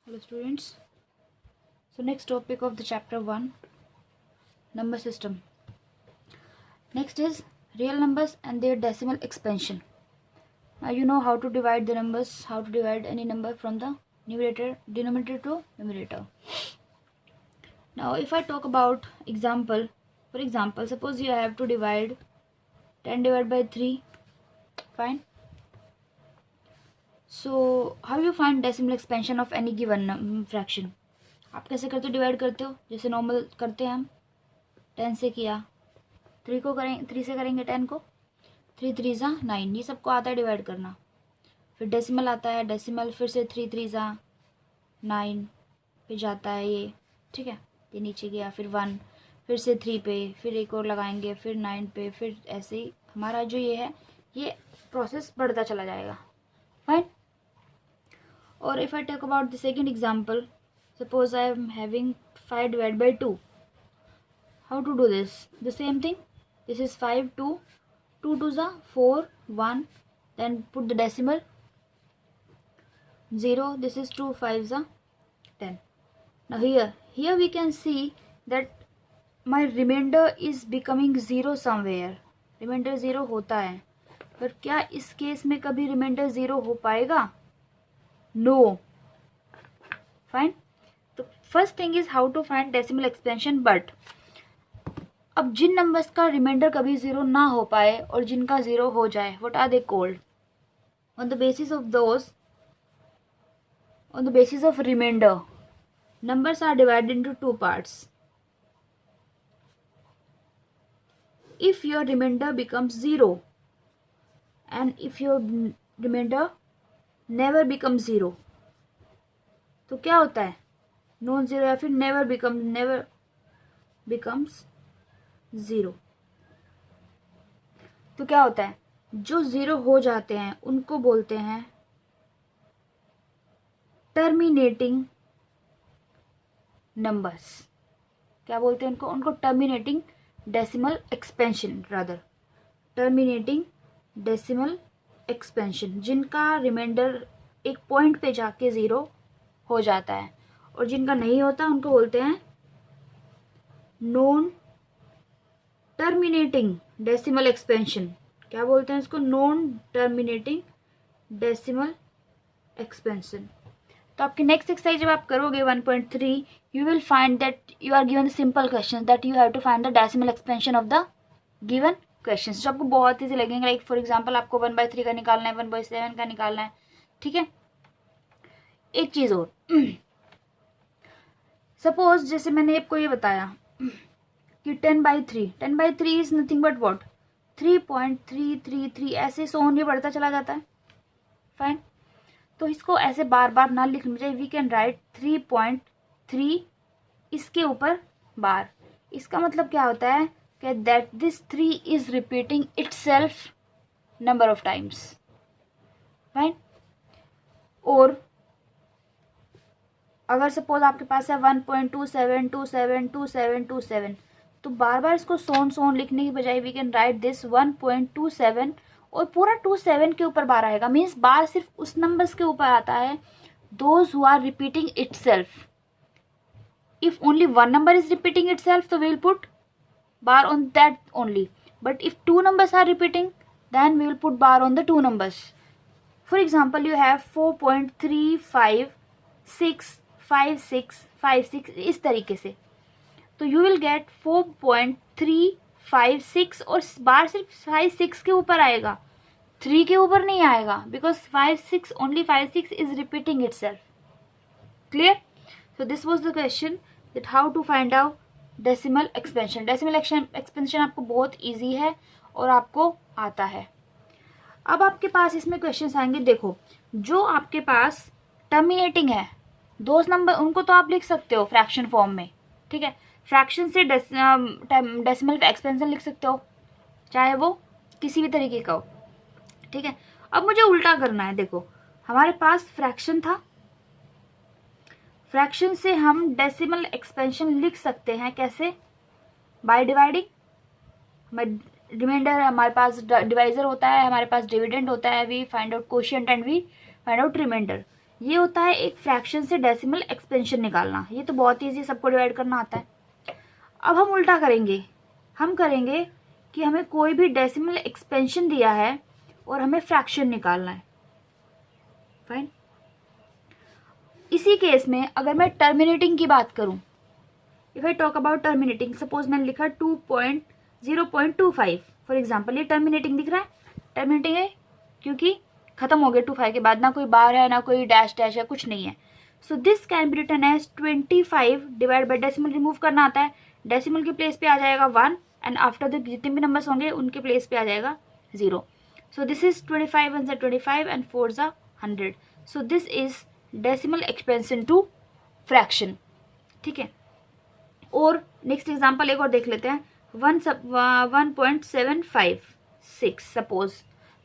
Hello students. So next topic of the chapter 1, number system. Next is real numbers and their decimal expansion. Now you know how to divide the numbers, how to divide any number from the denominator to numerator. Now if I talk about example, for example, suppose you have to divide 10 divided by 3, fine. So how you find decimal expansion of any given fraction? आप कैसे करते हो, divide करते हो जैसे normal करते हैं हम. 10 से किया, 3 को करेंगे, 3 से करेंगे 10 को, 3 3 ज़ा 9, ये सबको आता है डिवाइड करना. फिर डेसिमल आता है, डेसिमल फिर से 3 3 ज़ा 9 फिर जाता है ये, ठीक है, ये नीचे गया, फिर 1, फिर से 3 पे, फिर एक और लगाएंगे, फिर 9 पे, फिर ऐसे ही हमारा जो ये है ये प्रोसेस बढ़ता चला जाएगा. फाइन. और if I talk about the second example, suppose I am having 5 divided by 2. How to do this? The same thing. This is 5 2 2 2 is 4 1, then put the decimal 0. This is 2 5 is 10. Now here we can see that my remainder is becoming 0 somewhere. Remainder 0 होता है, पर क्या इस case में कभी remainder 0 हो पाएगा? No. Fine. तो first thing is how to find decimal expansion. But अब जिन नंबर्स का रिमाइंडर कभी जीरो ना हो पाए और जिनका जीरो हो जाए, what are they called? On the basis of those, on the basis of remainder, numbers are divided into two parts. If your remainder becomes 0 and if your remainder never becomes 0, तो क्या होता है? Non zero या फिर never becomes zero. तो क्या होता है? जो जीरो हो जाते हैं उनको बोलते हैं टर्मिनेटिंग नंबर्स. क्या बोलते हैं उनको? उनको terminating decimal expansion, rather terminating decimal expansion. जिनका रिमाइंडर एक पॉइंट पे जाके जीरो हो जाता है और जिनका नहीं होता उनको बोलते हैं नॉन टर्मिनेटिंग डेसिमल एक्सपेंशन. क्या बोलते हैं इसको? Non terminating decimal expansion. तो आपकी नेक्स्ट एक्सरसाइज जब आप करोगे 1.3, you will find that you are given simple question that you have to find the decimal expansion of the given question, जो आपको बहुत ईजी लगेंगे. लाइक फॉर एग्जाम्पल आपको 1/3 का निकालना है, 1/7 का निकालना है, ठीक है. एक चीज और, सपोज जैसे मैंने आपको ये बताया कि 10/3 इज नथिंग बट व्हाट 3.333, ऐसे सोन ये बढ़ता चला जाता है. फाइन. तो इसको ऐसे बार बार ना लिखना चाहिए. वी कैन राइट 3.3 इसके ऊपर बार. इसका मतलब क्या होता है कि that this 3 is repeating itself number of times. Fine. और अगर सपोज आपके पास है 1.27272727, तो बार बार इसको सोन लिखने की बजाय वी कैन राइट दिस 1.27 और पूरा 27 के ऊपर बार आएगा. मीन्स बार सिर्फ उस नंबर्स के ऊपर आता है those who are repeating itself. If only one number is repeating itself तो we will put bar on that only. But if two numbers are repeating then we will put bar on the two numbers. For example you have 4.3565656 इस तरीके से. तो you will gate 4.356 और बार सिर्फ 5 6 के ऊपर आएगा, 3 के ऊपर नहीं आएगा, because 5 6 only 5 6 is repeating itself. Clear? So this was the question that how to find out decimal expansion. Decimal expansion आपको बहुत ईजी है और आपको आता है. अब आपके पास इसमें क्वेश्चन आएंगे. देखो, जो आपके पास टर्मिनेटिंग है दोस्त नंबर, उनको तो आप लिख सकते हो फ्रैक्शन फॉर्म में, ठीक है. फ्रैक्शन से डेसिमल एक्सपेंशन लिख सकते हो, चाहे वो किसी भी तरीके का हो, ठीक है. अब मुझे उल्टा करना है. देखो, हमारे पास फ्रैक्शन था, फ्रैक्शन से हम डेसिमल एक्सपेंशन लिख सकते हैं. कैसे? By dividing. रिमाइंडर हमारे पास डिवाइजर होता है, हमारे पास डिविडेंड होता है. We find out quotient and we find out remainder. ये होता है एक फ्रैक्शन से डेसिमल एक्सपेंशन निकालना, ये तो बहुत ईजी, सबको डिवाइड करना आता है। अब हम उल्टा करेंगे, हम करेंगे कि हमें कोई भी डेसिमल एक्सपेंशन दिया है और हमें फ्रैक्शन निकालना है। फाइन। इसी केस में अगर मैं टर्मिनेटिंग की बात करूं, if I talk about terminating, suppose मैंने लिखा 2.0.25 फॉर एग्जाम्पल, ये टर्मिनेटिंग दिख रहा है, टर्मिनेटिंग है क्योंकि खत्म हो गया 25 के बाद, ना कोई बार है ना कोई डैश डैश है, कुछ नहीं है। So this can be written as 25 divide by decimal remove करना आता है, डेसिमल के प्लेस पे आ जाएगा 1 एंड आफ्टर द जितने भी नंबर्स होंगे उनके प्लेस पे आ जाएगा 0। So this is 25 1 25 and 4 100। So this is decimal expansion to fraction. ठीक है, और नेक्स्ट एग्जांपल एक और देख लेते हैं, 1.756 suppose.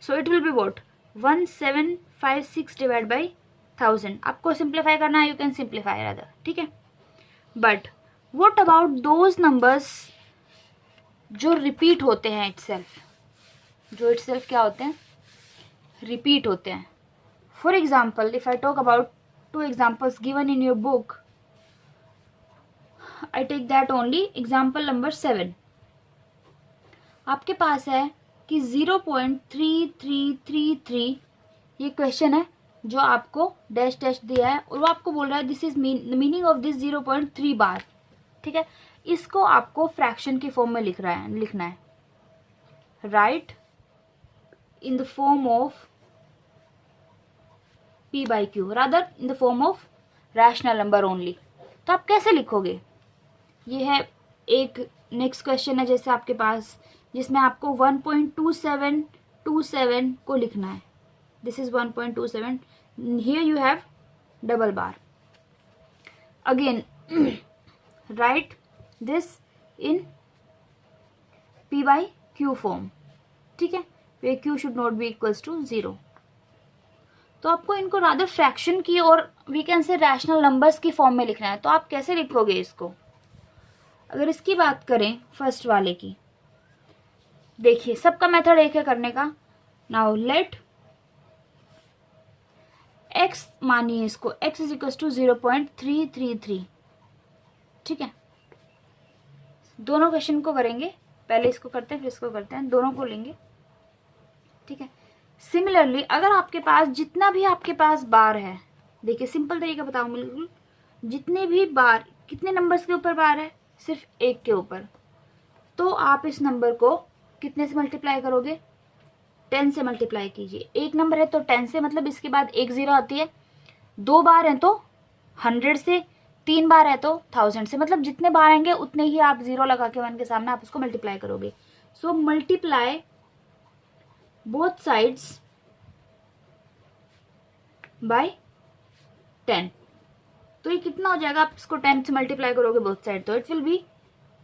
So it will be what 1756 divide by 1000। आपको सिंप्लीफाई करना है, यू कैन सिंप्लीफाई रादर। ठीक है, but what about those numbers जो रिपीट होते हैं इटसेल्फ, जो इटसेल्फ क्या होते हैं, रिपीट होते हैं। For example if I talk about 2 examples given in your book, I take that only example number 7। आपके पास है कि 0.3333 ये क्वेश्चन है जो आपको डैश डैश दिया है और वो आपको बोल रहा है this is meaning of this 0.3 बार। ठीक है, इसको आपको फ्रैक्शन की फॉर्म में लिखना है, right in the form of p/q rather in the form of rational number only. तो आप कैसे लिखोगे, ये है एक नेक्स्ट क्वेश्चन है जैसे आपके पास, जिसमें आपको 1.2727 को लिखना है, this is 1.27, here you have double bar, again write this in p/q form. ठीक है, q should not be equals to 0। तो आपको इनको रादर फ्रैक्शन की और we can say rational numbers की फॉर्म में लिखना है। तो आप कैसे लिखोगे इसको, अगर इसकी बात करें फर्स्ट वाले की, देखिए सबका मेथड एक है करने का। नाउ लेट x मानिए इसको, x इज इक्वल टू 0.333। ठीक है, दोनों क्वेश्चन को करेंगे, पहले इसको करते हैं फिर इसको करते हैं, दोनों को लेंगे। ठीक है, सिमिलरली अगर आपके पास जितना भी आपके पास बार है, देखिए सिंपल तरीका बताऊं बिल्कुल, जितने भी बार, कितने नंबर्स के ऊपर बार है, सिर्फ एक के ऊपर, तो आप इस नंबर को कितने से मल्टीप्लाई करोगे, 10 से मल्टीप्लाई कीजिए। एक नंबर है तो 10 से, मतलब इसके बाद एक 0 आती है, 2 बार है तो 100 से, 3 बार है तो 1000 से, मतलब जितने बार आएंगे उतने ही आप 0 लगा के 1 के सामने आप उसको मल्टीप्लाई करोगे। So multiply both sides bye 10। तो ये कितना हो जाएगा, आप इसको 10 से मल्टीप्लाई करोगे बोथ साइड, तो it will be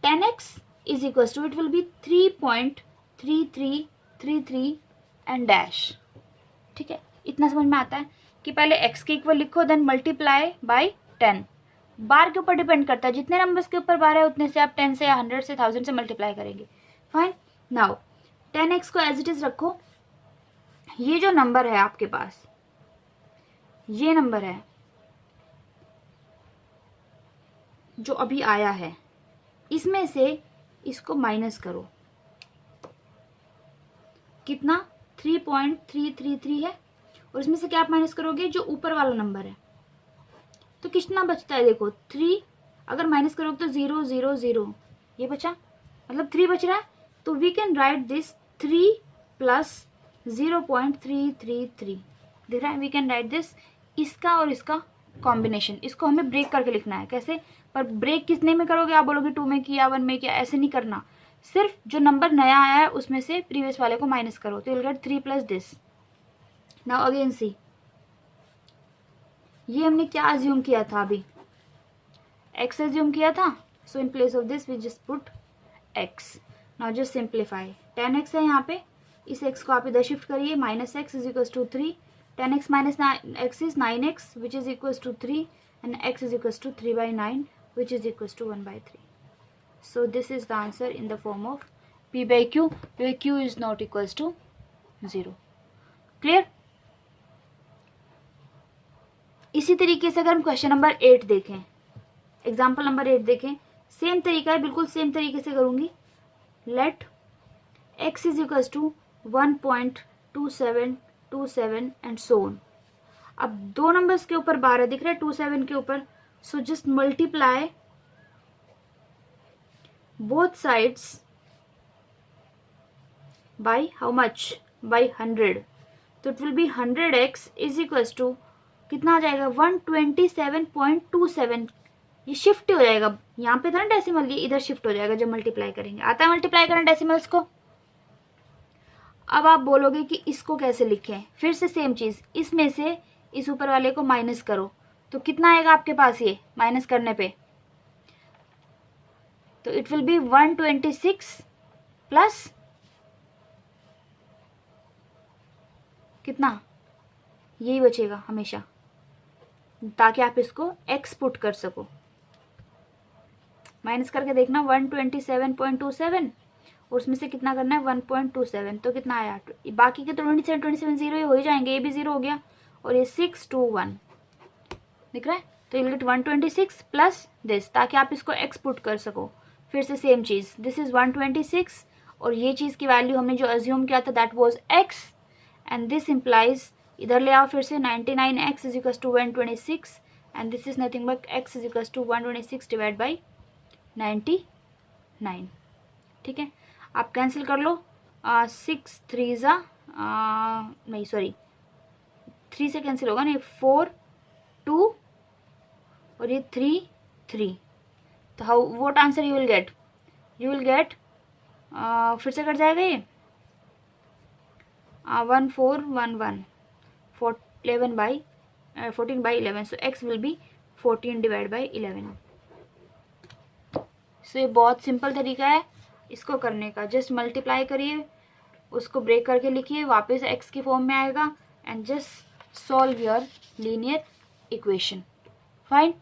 10x is equal to, it will be 3.3333 and dash. ठीक है, इतना समझ में आता है कि पहले x के इक्वल लिखो देन मल्टीप्लाई बाय 10। बार के ऊपर डिपेंड करता है, जितने नंबर्स के ऊपर बार है उतने से आप 10 से या 100 से 1000 से मल्टीप्लाई करेंगे। फाइन, नाउ 10x को एज इट इज रखो। ये जो नंबर है आपके पास, ये नंबर है जो अभी आया है, इसमें से इसको माइनस करो, कितना 3.333 है, और इसमें से क्या आप माइनस करोगे, जो ऊपर वाला नंबर है, तो कितना बचता है, देखो 3 अगर माइनस करोगे तो 0 0 0 ये बचा, मतलब 3 बच रहा है। तो we can write this 3 plus 0.333 दिख रहा है, वी कैन राइट दिस, इसका और इसका कॉम्बिनेशन। इसको हमें ब्रेक करके लिखना है, कैसे, पर ब्रेक कितने में करोगे, आप बोलोगे 2 में किया 1 में किया, ऐसे नहीं करना, सिर्फ जो नंबर नया आया है उसमें से प्रीवियस वाले को माइनस करो, तो you will get 3 plus this. Now again see, ये हमने क्या अज्यूम किया था, अभी x अज्यूम किया था, so in place of this we just put x। Now just simplify, 10x है यहाँ पे, इस x को आप इधर शिफ्ट करिए, minus x is equal to 3, 10x minus x is 9x which is equals to 3 and x is equals to 3/9 which is equals to 1/3. So this is the answer in the form of p/q where q is not equals to 0. Clear? इसी तरीके से अगर हम question number 8 देखें, example number 8 देखें, same तरीका है, बिल्कुल सेम तरीके से करूंगी। Let x is equals to 1.2727 and so on. अब दो नंबर्स के ऊपर 12 दिख रहा है, 27 के ऊपर, so just multiply both sides by how much, by 100। तो it will be 100x is equals to कितना आ जाएगा 127.27। ये शिफ्ट हो जाएगा, यहाँ पे था ना डेसिमल, ये इधर शिफ्ट हो जाएगा जब मल्टीप्लाई करेंगे। आता है मल्टीप्लाई करना डेसिमल्स को। अब आप बोलोगे कि इसको कैसे लिखें, फिर से सेम चीज, इसमें से इस ऊपर वाले को माइनस करो तो कितना आएगा आपके पास ये माइनस करने पे, तो इट विल बी 126 प्लस कितना, यही बचेगा हमेशा, ताकि आप इसको x पुट कर सको। माइनस करके देखना 127.27 और उसमें से कितना करना है 1.27, तो कितना आया, बाकी के तो 27 जीरो हो ही जाएंगे, ये भी जीरो हो गया और ये 621 दिख रहा है। तो यू गेट 126 प्लस दिस, ताकि आप इसको x पुट कर सको। फिर से सेम चीज, दिस इज 126 और ये चीज की वैल्यू हमने जो अज्यूम किया था that was x and this implies, इधर ले आओ फिर से 99x is equals to 126 and this is nothing but x is equals to 126 divide by 99। ठीक है, आप कैंसिल कर लो, 6 3 ज़ा नहीं सॉरी 3 से कैंसिल होगा नहीं, 4 2 और ये 3 3। तो how what answer you will gate, you will gate फिर से कट जाएगा ये 1411 14 by 11, so x will be 14 divided by 11। सो ये बहुत सिंपल तरीका है इसको करने का, जस्ट मल्टीप्लाई करिए, उसको ब्रेक करके लिखिए, वापस x की फॉर्म में आएगा and just solve your linear equation. Fine.